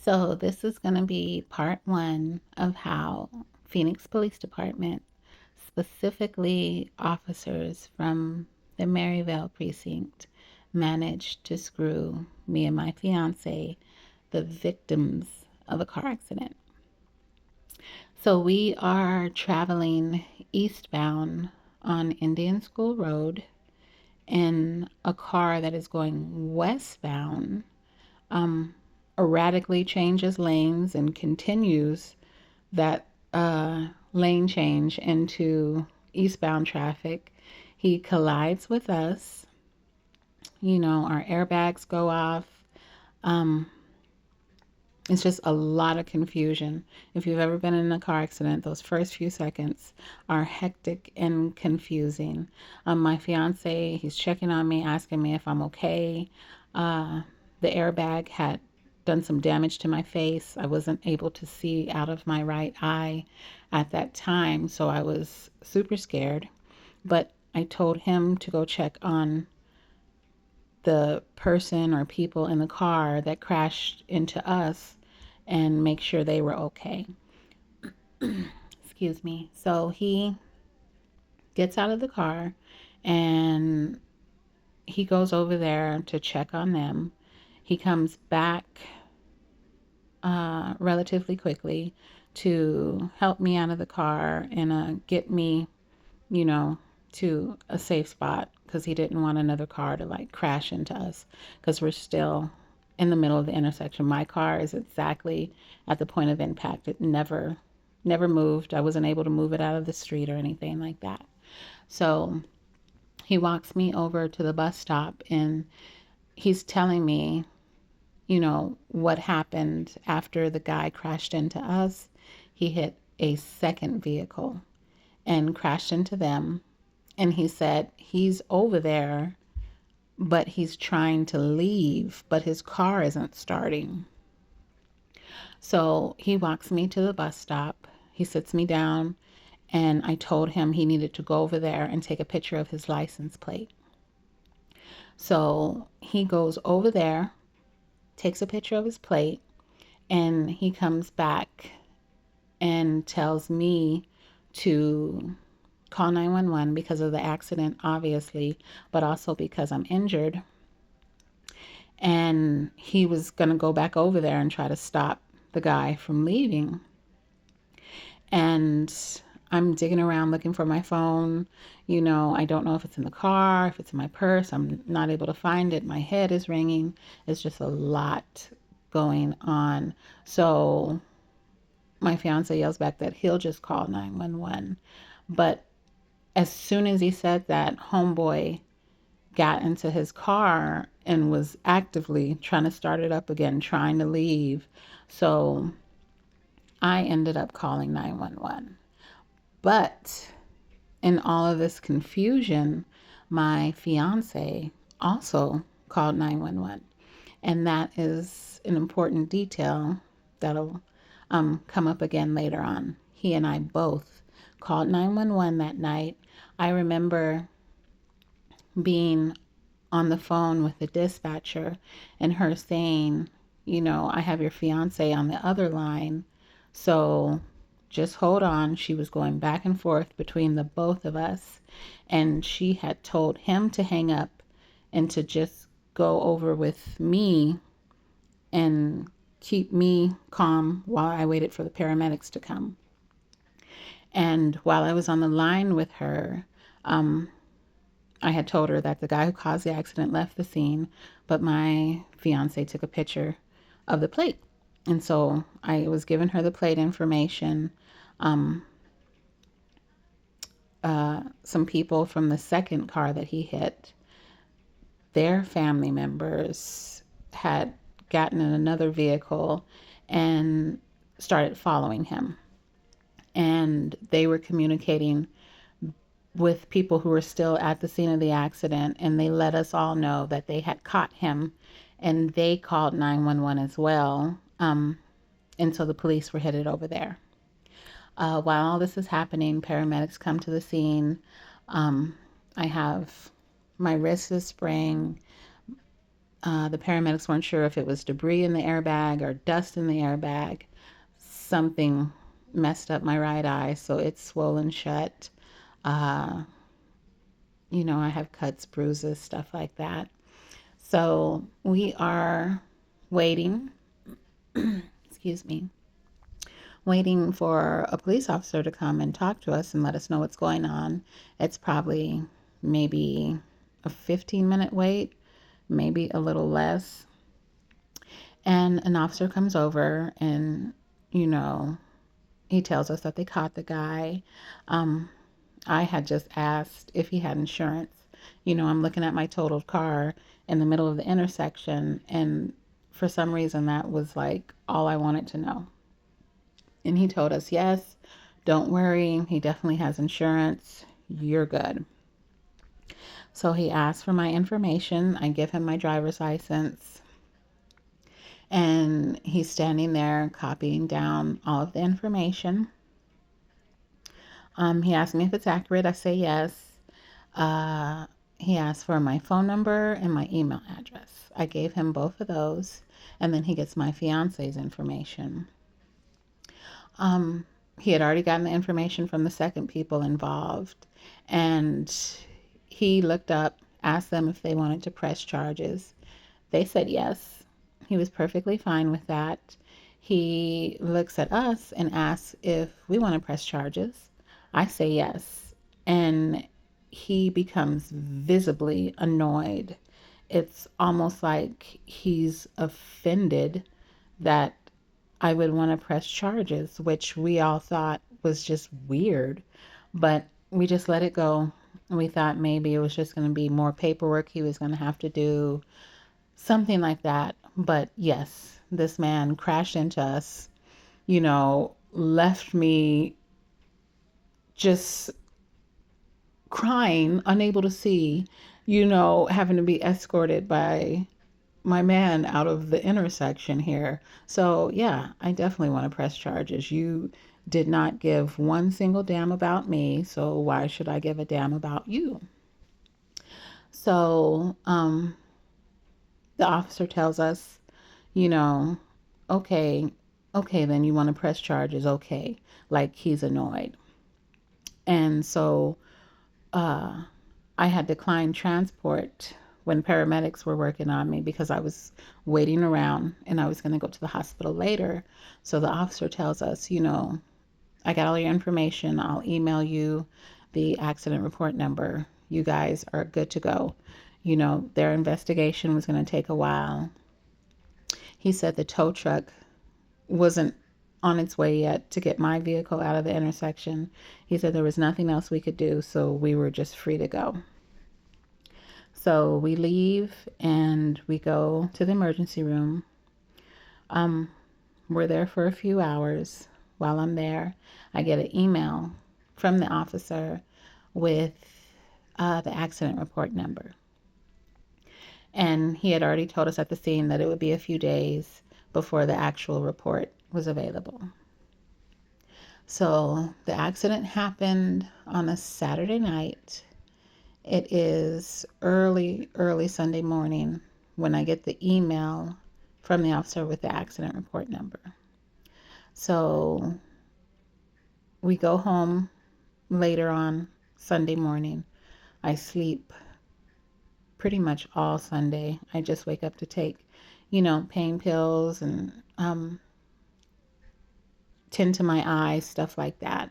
So, this is going to be part one of how Phoenix Police Department, specifically officers from the Maryvale precinct, managed to screw me and my fiance, the victims of a car accident. So, we are traveling eastbound on Indian School Road in a car that is going westbound, um, erratically changes lanes and continues that lane change into eastbound traffic. He collides with us. Our airbags go off. Um, it's just a lot of confusion. If you've ever been in a car accident, those first few seconds are hectic and confusing. My fiance, he's checking on me, asking me if I'm okay. Uh, the airbag had done some damage to my face. I wasn't able to see out of my right eye at that time, so I was super scared. But I told him to go check on the person or people in the car that crashed into us and make sure they were okay. Excuse me. So he gets out of the car and he goes over there to check on them. He comes back relatively quickly to help me out of the car and get me, you know, to a safe spot because he didn't want another car to like crash into us because we're still in the middle of the intersection. My car is exactly at the point of impact. It never moved. I wasn't able to move it out of the street or anything like that. So he walks me over to the bus stop and he's telling me, what happened after the guy crashed into us. He hit a second vehicle and crashed into them. And he said he's over there, but he's trying to leave, but his car isn't starting. So he walks me to the bus stop. He sits me down, and I told him he needed to go over there and take a picture of his license plate. So he goes over there, takes a picture of his plate, and he comes back and tells me to call 911 because of the accident, obviously, but also because I'm injured. And he was going to go back over there and try to stop the guy from leaving. And I'm digging around looking for my phone. I don't know if it's in the car, if it's in my purse. I'm not able to find it. My head is ringing. It's just a lot going on. So my fiance yells back that he'll just call 911. But as soon as he said that, homeboy got into his car and was actively trying to start it up again, trying to leave. So I ended up calling 911. But in all of this confusion, my fiance also called 911. And that is an important detail that'll come up again later on. He and I both called 911 that night. I remember being on the phone with the dispatcher and her saying, I have your fiance on the other line. So just hold on. She was going back and forth between the both of us. And she had told him to hang up and to just go over with me and keep me calm while I waited for the paramedics to come. And while I was on the line with her, I had told her that the guy who caused the accident left the scene, but my fiance took a picture of the plate. And so I was giving her the plate information. Um, some people from the second car that he hit, their family members had gotten in another vehicle and started following him. And they were communicating with people who were still at the scene of the accident, and they let us all know that they had caught him, and they called 911 as well. And so the police were headed over there. While all this is happening, paramedics come to the scene. I have my wrist is sprained. The paramedics weren't sure if it was debris in the airbag or dust in the airbag. Something messed up my right eye, so it's swollen shut. Uh, I have cuts, bruises, stuff like that. So we are waiting, excuse me, waiting for a police officer to come and talk to us and let us know what's going on. It's probably maybe a 15-minute wait, maybe a little less. And an officer comes over and, you know, he tells us that they caught the guy. Um, I had just asked if he had insurance. I'm looking at my totaled car in the middle of the intersection, and for some reason, that was like all I wanted to know. And he told us, yes, don't worry, he definitely has insurance. You're good. So he asked for my information. I give him my driver's license, and he's standing there copying down all of the information. He asked me if it's accurate. I say yes. Uh, he asked for my phone number and my email address. I gave him both of those, and then he gets my fiance's information. Um, he had already gotten the information from the second people involved, and he looked up, asked them if they wanted to press charges. They said yes. He was perfectly fine with that. He looks at us and asks if we want to press charges. I say yes. And he becomes visibly annoyed. It's almost like he's offended that I would want to press charges, which we all thought was just weird. But we just let it go. We thought maybe it was just going to be more paperwork he was going to have to do, something like that. But yes, this man crashed into us, left me just crying, unable to see, having to be escorted by my man out of the intersection here. So, yeah, I definitely want to press charges. You did not give one single damn about me, so why should I give a damn about you? So, the officer tells us, you know, okay, okay, then you want to press charges, okay, like he's annoyed. And so uh, I had declined transport when paramedics were working on me because I was waiting around and I was going to go to the hospital later. So the officer tells us, I got all your information. I'll email you the accident report number. You guys are good to go. Their investigation was going to take a while. He said the tow truck wasn't on its way yet to get my vehicle out of the intersection. He said there was nothing else we could do, so we were just free to go. So we leave and we go to the emergency room. Um, we're there for a few hours. While I'm there, I get an email from the officer with the accident report number. And he had already told us at the scene that it would be a few days before the actual report was available. So the accident happened on a Saturday night. It is early, early Sunday morning when I get the email from the officer with the accident report number. So we go home later on Sunday morning. I sleep pretty much all Sunday. I just wake up to take, pain pills and tend to my eyes, stuff like that.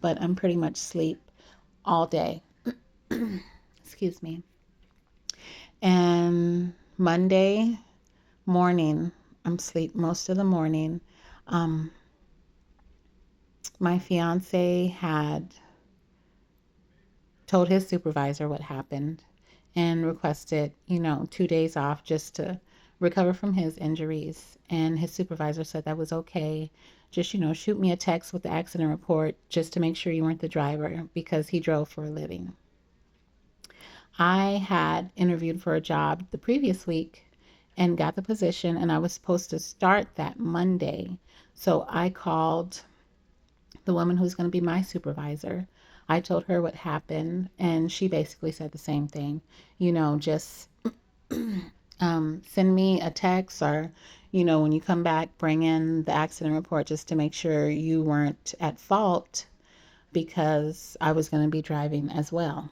But I'm pretty much sleep all day. Excuse me. And Monday morning, I'm asleep most of the morning. Um, my fiance had told his supervisor what happened and requested, 2 days off just to recover from his injuries. And his supervisor said that was okay. Just, shoot me a text with the accident report just to make sure you weren't the driver because he drove for a living. I had interviewed for a job the previous week and got the position, and I was supposed to start that Monday. So I called the woman who's going to be my supervisor. I told her what happened, and she basically said the same thing. Just Send me a text, or, when you come back, bring in the accident report just to make sure you weren't at fault, because I was going to be driving as well.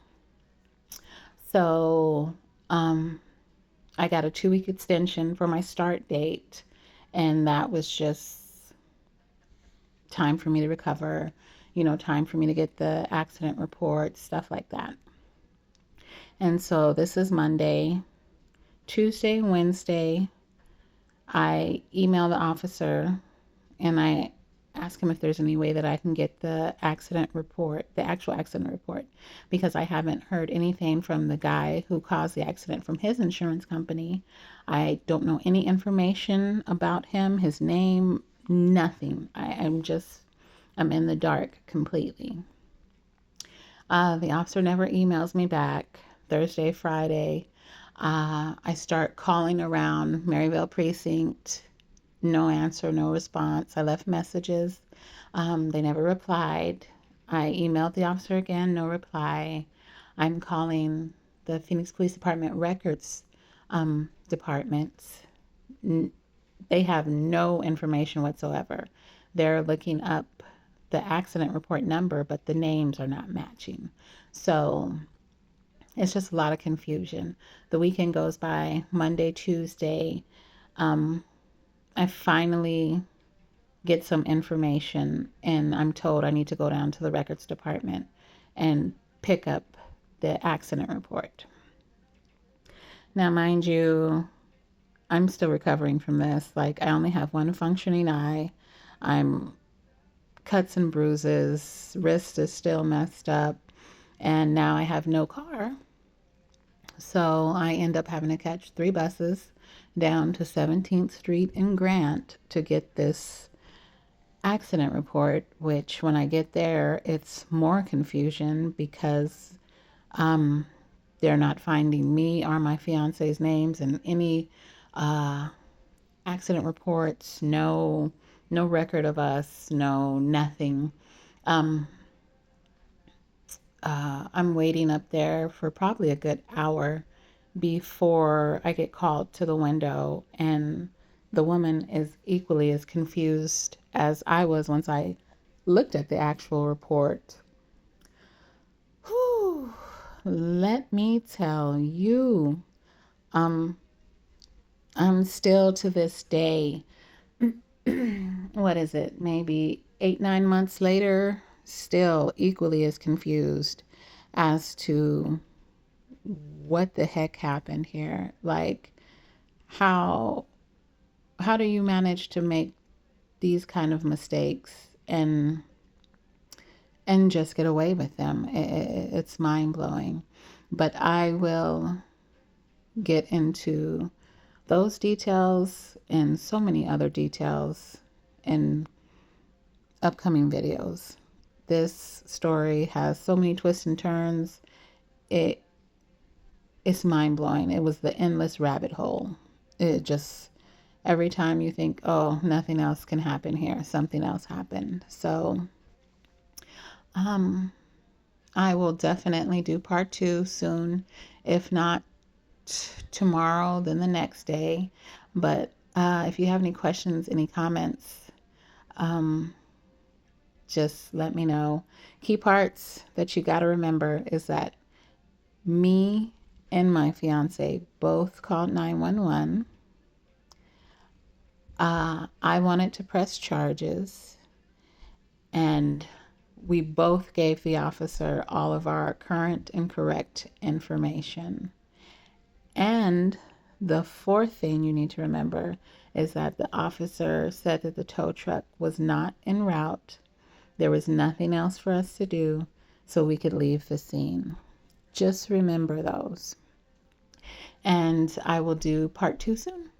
So, I got a 2 week extension for my start date, and that was just time for me to recover, time for me to get the accident report, stuff like that. And so this is Monday. Tuesday and Wednesday, I email the officer and I ask him if there's any way that I can get the accident report, the actual accident report, because I haven't heard anything from the guy who caused the accident from his insurance company. I don't know any information about him, his name, nothing. I'm in the dark completely. The officer never emails me back. Thursday, Friday, I start calling around Maryville Precinct. No answer, no response. I left messages. They never replied. I emailed the officer again, no reply. I'm calling the Phoenix Police Department records departments. They have no information whatsoever. They're looking up the accident report number, but the names are not matching. So it's just a lot of confusion. The weekend goes by, Monday, Tuesday. I finally get some information, and I'm told I need to go down to the records department and pick up the accident report. Now, mind you, I'm still recovering from this. Like, I only have one functioning eye. I'm cuts and bruises, wrist is still messed up, and now I have no car. So I end up having to catch 3 buses down to 17th Street in Grant to get this accident report, which when I get there, it's more confusion because they're not finding me or my fiance's names in any accident reports, no record of us, no nothing. Um, I'm waiting up there for probably a good hour before I get called to the window, and the woman is equally as confused as I was once I looked at the actual report. Whew, let me tell you, um, I'm still to this day, what is it, maybe 8, 9 months later, still equally as confused as to what the heck happened here. Like, how how do you manage to make these kind of mistakes and just get away with them? It's mind blowing. But I will get into those details and so many other details in upcoming videos. This story has so many twists and turns. It it's mind blowing. It was the endless rabbit hole. It just, every time you think, oh, nothing else can happen here, something else happened. So, um, I will definitely do part 2 soon. If not tomorrow, then the next day. But if you have any questions, any comments, um, just let me know. Key parts that you got to remember is that me and my fiance both called 911. I wanted to press charges, and we both gave the officer all of our current and correct information. And the fourth thing you need to remember is that the officer said that the tow truck was not en route. There was nothing else for us to do, so we could leave the scene. Just remember those. And I will do part 2 soon.